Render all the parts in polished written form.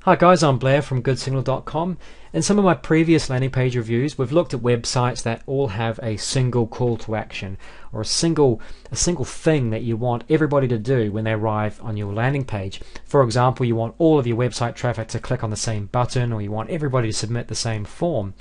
Hi guys, I'm Blair from goodsignal.com. In some of my previous landing page reviews, we've looked at websites that all have a single call to action, or a single thing that you want everybody to do when they arrive on your landing page. For example, you want all of your website traffic to click on the same button, or you want everybody to submit the same form.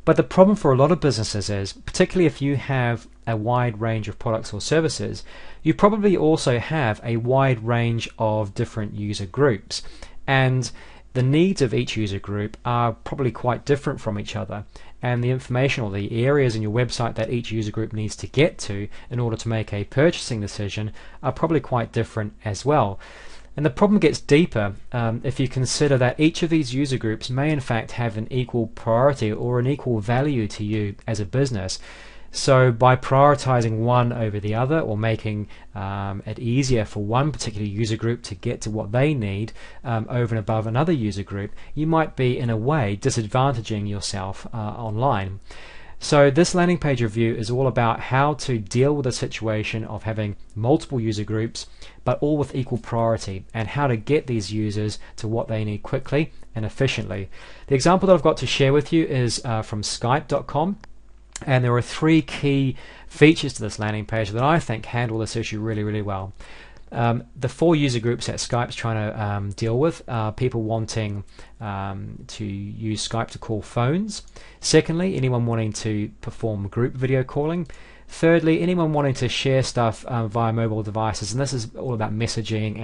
But the problem for a lot of businesses is, particularly if you have a wide range of products or services, you probably also have a wide range of different user groups. And the needs of each user group are probably quite different from each other, and the information or the areas in your website that each user group needs to get to in order to make a purchasing decision are probably quite different as well. And the problem gets deeper if you consider that each of these user groups may in fact have an equal priority or an equal value to you as a business. So by prioritizing one over the other, or making it easier for one particular user group to get to what they need over and above another user group, you might be in a way disadvantaging yourself online. So this landing page review is all about how to deal with the situation of having multiple user groups but all with equal priority, and how to get these users to what they need quickly and efficiently. The example that I've got to share with you is from Skype.com. And there are three key features to this landing page that I think handle this issue really, really well. The four user groups that Skype's trying to deal with are people wanting to use Skype to call phones. Secondly, anyone wanting to perform group video calling. Thirdly, anyone wanting to share stuff via mobile devices, and this is all about messaging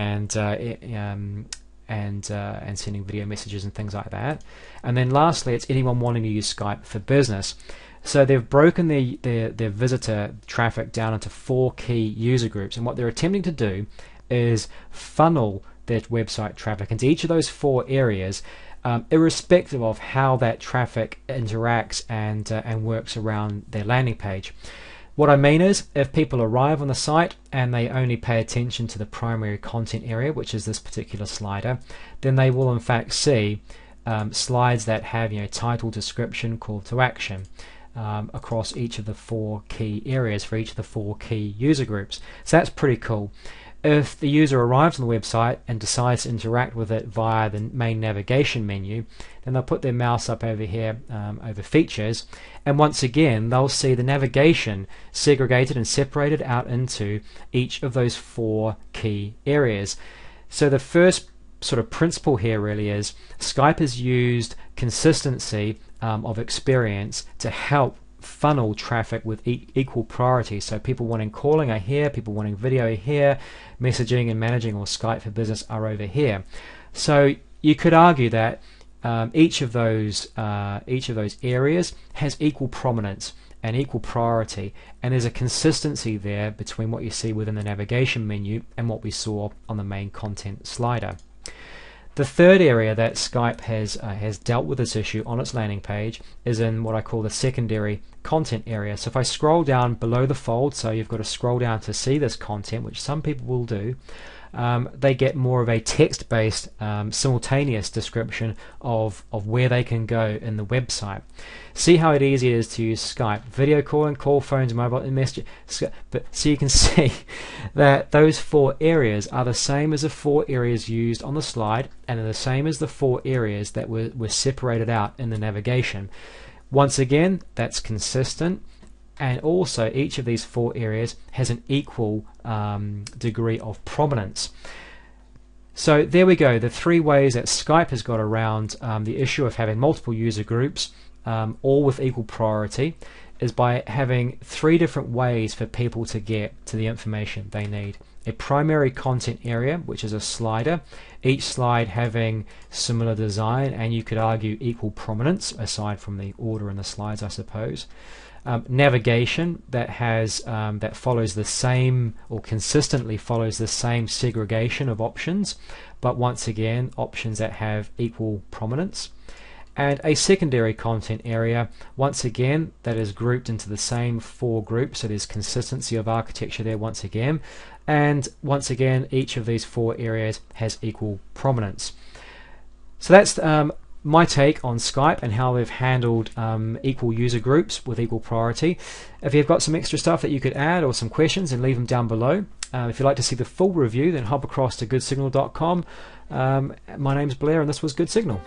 and sending video messages and things like that. And then lastly, it's anyone wanting to use Skype for business. So they've broken their visitor traffic down into four key user groups, and what they're attempting to do is funnel their website traffic into each of those four areas, irrespective of how that traffic interacts and works around their landing page. What I mean is, if people arrive on the site and they only pay attention to the primary content area, which is this particular slider, then they will in fact see slides that have title, description, call to action. Across each of the four key areas for each of the four key user groups. So that's pretty cool. If the user arrives on the website and decides to interact with it via the main navigation menu, then they'll put their mouse up over here over features, and once again they'll see the navigation segregated and separated out into each of those four key areas. So the first sort of principle here really is Skype has used consistency of experience to help funnel traffic with equal priority. So people wanting calling are here, people wanting video are here, messaging and managing or Skype for business are over here. So you could argue that each of those areas has equal prominence and equal priority, and there's a consistency there between what you see within the navigation menu and what we saw on the main content slider. The third area that Skype has dealt with this issue on its landing page is in what I call the secondary content area. So if I scroll down below the fold, so you've got to scroll down to see this content, which some people will do, they get more of a text-based simultaneous description of where they can go in the website. See how easy it is to use Skype, video calling, call phones, mobile and message. But so you can see that those four areas are the same as the four areas used on the slide, and are the same as the four areas that were separated out in the navigation. Once again, that's consistent. And also each of these four areas has an equal degree of prominence. So there we go, the three ways that Skype has got around the issue of having multiple user groups all with equal priority is by having three different ways for people to get to the information they need. A primary content area, which is a slider, each slide having similar design and you could argue equal prominence aside from the order in the slides, I suppose. Navigation that has that follows the same, or consistently follows the same segregation of options, but once again options that have equal prominence. And a secondary content area, once again, that is grouped into the same four groups, so there's consistency of architecture there once again, and once again each of these four areas has equal prominence. So that's my take on Skype and how they've handled equal user groups with equal priority. If you've got some extra stuff that you could add or some questions, then leave them down below. If you'd like to see the full review, then hop across to goodsignal.com. My name's Blair, and this was Good Signal.